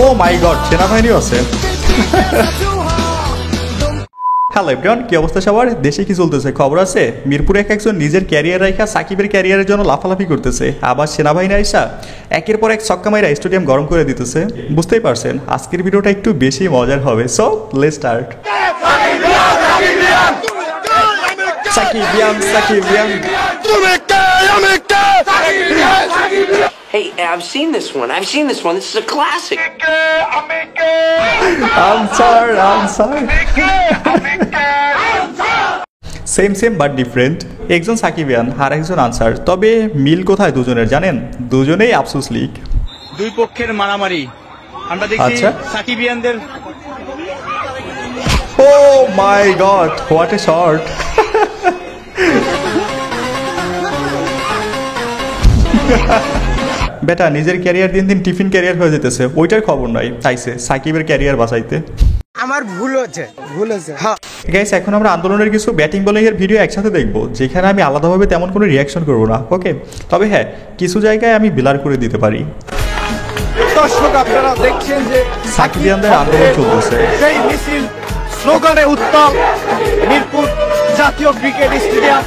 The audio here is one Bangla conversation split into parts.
ও মাই গড, সেনাবাহিনীও আছে। হ্যালো এভরিওয়ান, কি অবস্থা সবার? দেশে কি চলতেছে খবর আছে? মিরপুরে একজন নিজের ক্যারিয়ার রাখা সাকিবের ক্যারিয়ারের জন্য লাফালাফি করতেছে, আবার সেনাবাহিনী আইসা একের পর এক ছক্কা মাইরা স্টেডিয়াম গরম করে দিতেছে। বুঝতেই পারছেন আজকের ভিডিওটা একটু বেশি মজার হবে, so let's start. Sakibian Hey, I've seen this one. This is a classic. Answer. Same but different. একজন সাকিবিয়ান আর একজন আনসার, তবে মিল কোথায় দুজনের জানেন? দুজনেই আফসোস লীগ। দুই পক্ষের মারামারি আমরা দেখি সাকিবিয়ানদের। ও my god, what a shot! বেটা নিজের ক্যারিয়ার দিন দিন টিফিন ক্যারিয়ার হয়ে যেতেছে, ওইটার খবর নাই, চাইছে সাকিবের ক্যারিয়ার বাঁচাইতে। আমার ভুল হচ্ছে হ্যাঁ গাইস, এখন আমরা আন্দোলনের কিছু ব্যাটিং বোলিং এর ভিডিও একসাথে দেখবো, যেখানে আমি আলাদাভাবে তেমন কোনো রিয়াকশন করবো না, ওকে? তবে হ্যাঁ, কিছু জায়গায় আমি বিলার করে দিতে পারি। দর্শক আপনারা দেখছেন যে সাকিবিয়ানদের আন্দোলন চলতেছে। সেই মিছিল স্লোগানে উত্তাল মিরপুর জাতীয় ক্রিকেট স্টেডিয়াম।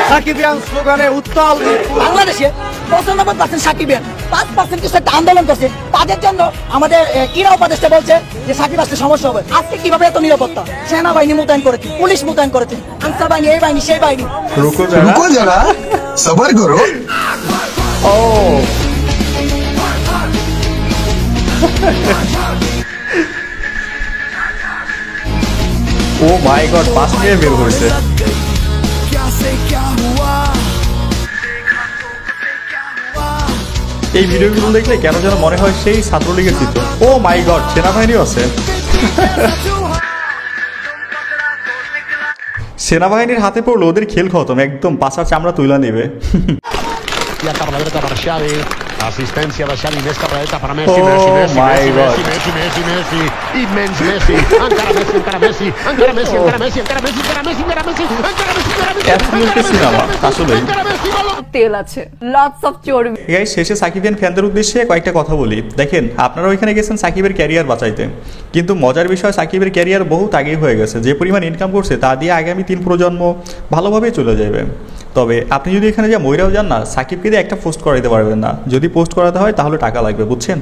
সাকিবিয়ান স্লোগানে উত্তাল বাংলাদেশে 95% সাকিবিয়ান, 5% কিছু একটা আন্দোলন করছে। তাদের জন্য আমাদের ক্রীড়া উপদেষ্টা বলছে যে সাকিব আসলে সমস্যা হবে। আজকে কিভাবে এত নিরাপত্তা? সেনাবাহিনী মোতায়েন করেছে, পুলিশ মোতায়েন করেছে, আনসার বাহিনী, এই বাহিনী সেই বাহিনী। রুকো যারা, সবার করো। ও ও মাই গড, পাস নিয়ে বের হয়েছে। এই ভিডিওগুলো দেখলে কেন যেন মনে হয় সেই ছাত্রলীগের চিত্র। ও মাই গড, সেনাবাহিনীও আছে। সেনাবাহিনীর হাতে পড়লো ওদের খেল খতম, একদম পাছার চামড়া তুইলা নেবে। Asistencia da Xavi nesta paleta para Messi, my God. Messi, immens Messi, encara Messi, তেল আছে, লটস অফ চর্বি। গাইস, শেষে সাকিবিয়ান ফ্যানদের উদ্দেশ্যে কয়েকটা কথা বলি। দেখেন, আপনারা ওইখানে গেছেন সাকিবের ক্যারিয়ার বাঁচাইতে, কিন্তু মজার বিষয় সাকিবের ক্যারিয়ার বহুত আগেই হয়ে গেছে। যে পরিমাণ ইনকাম করছে তা দিয়ে আগামী 3 প্রজন্ম ভালোভাবেই চলে যাবে। তবে আপনি যদি এখানে যা মইরাও যান না, সাকিবকে দিয়ে একটা পোস্ট করাইতে পারবেন না। যদি পোস্ট করাতে হয় তাহলে টাকা লাগবে, বুঝছেন?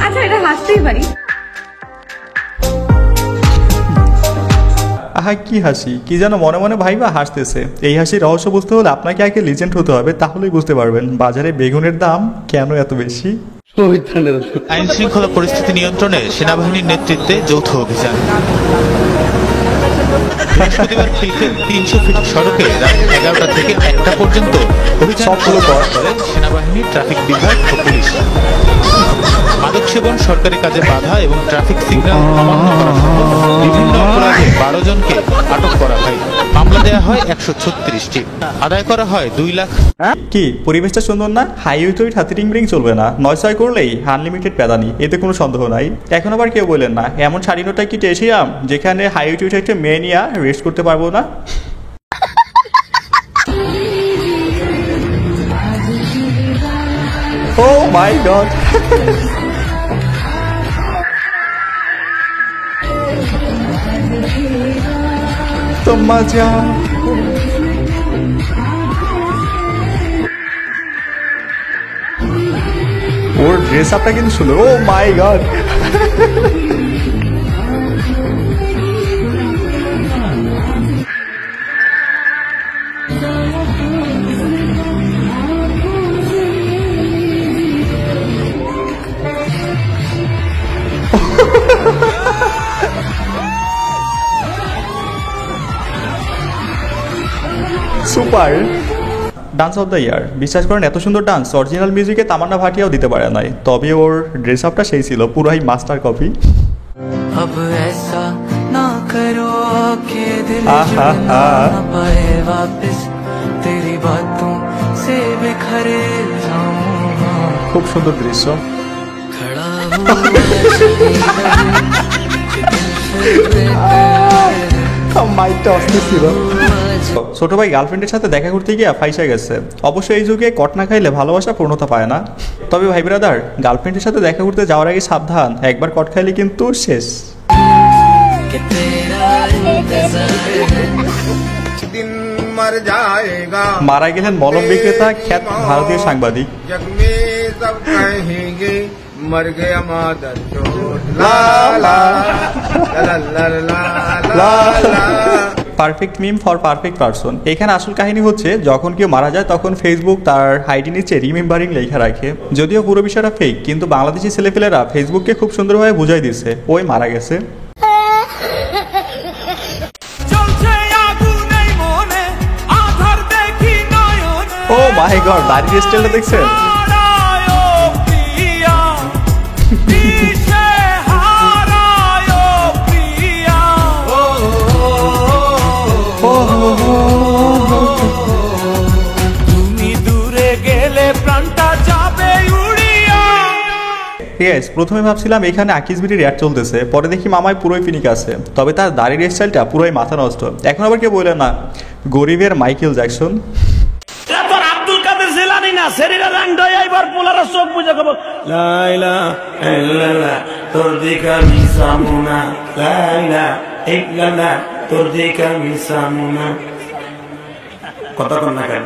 আচ্ছা, এটা হাসতেই পারি। আহা কি হাসি, কি যেন মনে মনে ভাইবা হাসতেছে। এই হাসির রহস্য বুঝতে হলে আপনাকে আগে লিজেন্ড হতে হবে, তাহলেই বুঝতে পারবেন বাজারে বেগুনের দাম কেন এত বেশি। আইন শৃঙ্খলা পরিস্থিতি নিয়ন্ত্রণে সেনাবাহিনীর নেতৃত্বে যৌথ অভিযান। বৃহস্পতিবার খিলক্ষেত 300 ফিট সড়কে রাত 11টা থেকে 1টা পর্যন্ত অভিযান শুরু করে সেনাবাহিনী, ট্রাফিক বিভাগ ও পুলিশ। মাদক সেবন, সরকারি কাজে বাধা এবং ট্রাফিক সিগন্যাল অমান্য করা সহ বিভিন্ন অপরাধে 12 জনকে আটক করা হয়। মামলা দেওয়া হয় 136টি, আদায় করা হয় 2 লাখ। কি পরিবেশটা সুন্দর না? হাইওয়ে তো হাতে রিং চলবে না, 9-6 করলেই আনলিমিটেড প্যাদানি, এতে কোনো সন্দেহ নাই। এখন আবার কেউ বলেন না এমন স্বাধীনতা কি টেসিয়াম যেখানে হাইওয়ে টু একটা মেয়ে নিয়ে রেস্ট করতে পারবো না? ও মাই গড, তো মজা। ওর ড্রেস আপটা কিন্তু সুন্দর। Oh my god, super dance of the year. বিশ্বাস করেন এত সুন্দর ডান্স অরিজিনাল মিউজিকে তামান্না ভাটিয়াও দিতে পারে নাই। তবে ওর ড্রেস আপটা সেই ছিল, পুরাই মাস্টার কপি। খুব সুন্দর দৃশ্য। ছোট ভাই গার্লফ্রেন্ডের সাথে দেখা করতে গিয়ে ফাইসা গেছে। অবশ্য এই যুগে কট না খাইলে ভালোবাসা পূর্ণতা পায় না। তবে ভাই ব্রাদার, গার্লফ্রেন্ডের সাথে দেখা করতে যাওয়ার আগে সাবধান, একবার কট খাইলে কিন্তু শেষ। মারা গেলেন মলম বিক্রেতা, খ্যাত ভারতীয় সাংবাদিক। Perfect meme for perfect person. এখানে আসল কাহিনী হচ্ছে, যখন কেউ মারা যায় তখন ফেসবুক তার আইডি নিচে রিমেম্বারিং লেখা রাখে। যদিও পুরো বিষয়টা ফেক, কিন্তু বাংলাদেশি ছেলেপেলেরা ফেসবুককে খুব সুন্দরভাবে বুঝাই দিচ্ছে ওই মারা গেছে। ও মাই গড, দাড়ির স্টাইলটা দেখছেন? প্রথমে ভাবছিলাম এখানে আকিজ বিটির অ্যাড চলতেছে, পরে দেখি মামায় পুরোই ফিনিক আছে, তবে তার দাড়ির স্টাইলটা পুরোই মাথা নষ্ট। এখন আবার কেউ বললেন না গরিবের মাইকেল জ্যাকসন। আব্দুল কাদের জিলানী না, শরীরে রং দয় এবার পোলারা চোখ বুঝে কব লা ইলাহা ইল্লাল্লাহ তোর দেখা মিসামুনা, লা ইলাহা ইল্লাল্লাহ তোর দেখা মিসামুনা। কথা কোন না কেন?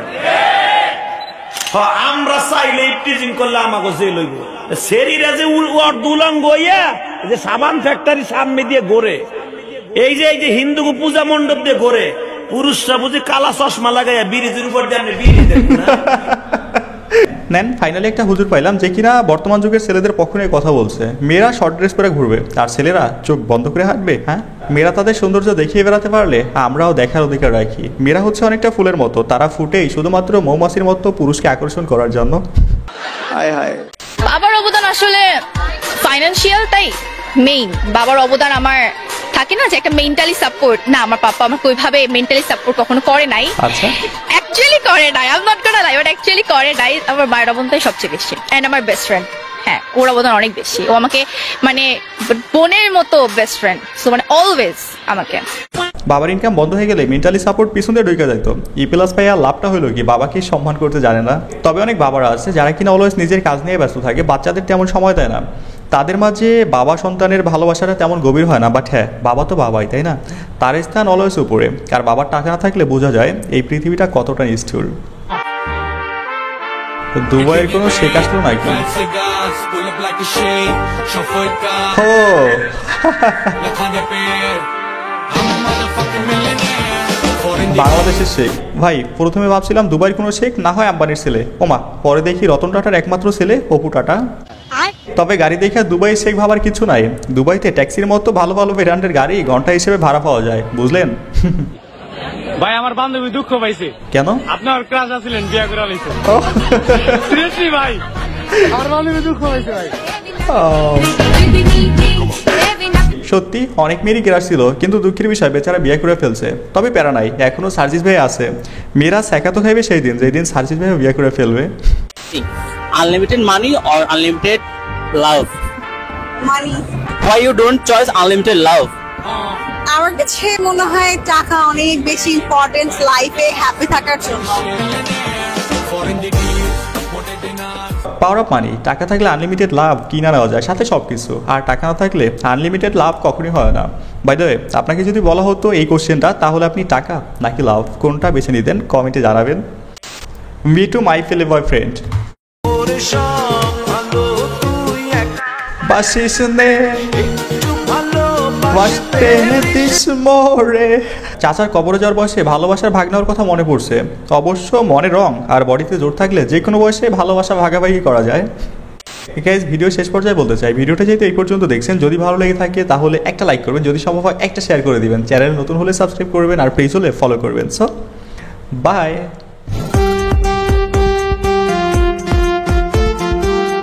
আমরা চাইলে টিচিং করলে আমাকে জেল হইব। শরীরে যে দুলঙ্গ হইয়া যে সাবান ফ্যাক্টরি সামনে দিয়ে ঘোরে, এই যে হিন্দু পূজা মণ্ডপ দিয়ে ঘোরে, পুরুষরা বুঝি কালা চশমা লাগাইয়া ব্রিজের উপর দিয়ে বিড়ি দেখেন। নেন, ফাইনালি একটা হুজুর পাইলাম যে কিনা বর্তমান যুগের ছেলেদের পক্ষ নিয়ে কথা বলছে। মেয়েরা শর্ট ড্রেস পরে ঘুরবে আর ছেলেরা চোখ বন্ধ করে হাঁটবে। হ্যাঁ, মেয়েরা তাদের সৌন্দর্য দেখিয়ে বেড়াতে পারলে আমরাও দেখার অধিকার রাখি। মেয়েরা হচ্ছে অনেকটা ফুলের মতো, তারা ফুটেই শুধুমাত্র মৌমাছির মতো পুরুষকে আকর্ষণ করার জন্য। হায় হায়, বাবার অবদান আসলে ফাইন্যান্সিয়াল, তাই মেইন বাবার অবদান আমার থাকে না যে একটা মেন্টালি সাপোর্ট। না, আমার পাপা আমাকে ওইভাবে মেন্টালি সাপোর্ট কখনো করে নাই। আচ্ছা, অ্যাকচুয়ালি করে নাই, I am not gonna lie, but actually করে নাই। আমার মায়ের অবদানটাই সবচেয়ে বেশি, এন্ড আমার বেস্ট ফ্রেন্ড। হ্যাঁ, ওর অবদান অনেক বেশি। ও আমাকে মানে বোনের মতো বেস্ট ফ্রেন্ড, সো মানে অলওয়েজ আমাকে। বাবার ইনকাম বন্ধ হয়ে গেলে মেন্টালি সাপোর্ট পিছন দিয়ে ঢুকে যেত। ই প্লাস পাইয়া লাভটা হলো কি, বাবাকে সম্মান করতে জানে না। তবে অনেক বাবারা আছে যারা কিনা অলওয়েজ নিজের কাজ নিয়ে ব্যস্ত থাকে, বাচ্চাদের তেমন সময় দেয় না। তাদের মাঝে বাবা সন্তানের ভালোবাসাটা তেমন গভীর হয় না। বাট হ্যাঁ, বাবা তো বাবাই, তাই না? তার স্থান অলওয়েজ উপরে। আর বাবার টাকা না থাকলে বোঝা যায় এই পৃথিবীটা কতটা নিষ্ঠুর। দুবাইয়ের কোনো শেখ আসলো নাকি? ও বাংলাদেশের শেখ। ভাই প্রথমে ভাবছিলাম দুবাইয়ের কোনো শেখ না হয় আম্বানির ছেলে। ওমা, পরে দেখি রতন টাটার একমাত্র ছেলে অপু টাটা। তবে গাড়ি দেখে দুবাই শেখ ভাবার কিছু নাই। দুবাইতে ট্যাক্সির মতো ভালো ভালো ব্র্যান্ডের গাড়ি ঘন্টা হিসেবে ভাড়া পাওয়া যায়, বুঝলেন? ভাই আমার বান্ধবী দুঃখ পাইছে। কেন? আপনার ক্রাশ আছিলেন, বিয়ে করে আলাইছে। সিরিয়াসলি ভাই, আমার বান্ধবী দুঃখ পাইছে ভাই। সত্যি অনেক মেয়েরই ক্রাশ ছিল, কিন্তু দুঃখের বিষয় বেচারা বিয়ে করে ফেলছে। তবে প্যারা নাই, এখনো সার্জিস ভাই আছে। মেয়েরা শেখা তো খাইবে সেই দিন যেদিন সার্জিস ভাই বিয়ে করে ফেলবে। Unlimited money or unlimited love? Money. Why you don't choose unlimited love? আমার কাছে মনে হয় টাকা অনেক বেশি ইম্পর্টেন্ট লাইফে হ্যাপি থাকার জন্য। Power of money. টাকা থাকলে আনলিমিটেড লাভ কিনা নেওয়া যায়, সাথে সব কিছু। আর টাকা না থাকলে আনলিমিটেড লাভ কখনই হয় না। বাই দ্য ওয়ে, আপনাকে যদি বলা হতো এই কোশ্চেনটা, তাহলে আপনি টাকা নাকি লাভ কোনটা বেছে নিতেন কমেন্টে জানাবেন। মি টু মাই ফেলে বয়ফ্রেন্ড। চাচার কবরে যাওয়ার বয়সে ভালোবাসার ভাগ নেওয়ার কথা মনে পড়ছে। অবশ্য মনে রং আর বডিতে জোর থাকলে যে কোনো বয়সে ভালোবাসা ভাগাভাগি করা যায়। গাইস, ভিডিও শেষ পর্যায়ে বলতে চাই, ভিডিওটা যেহেতু এই পর্যন্ত দেখছেন, যদি ভালো লেগে থাকে তাহলে একটা লাইক করবেন, যদি সম্ভব হয় একটা শেয়ার করে দিবেন, চ্যানেল নতুন হলে সাবস্ক্রাইব করবেন, আর পেজ হলে ফলো করবেন। So by.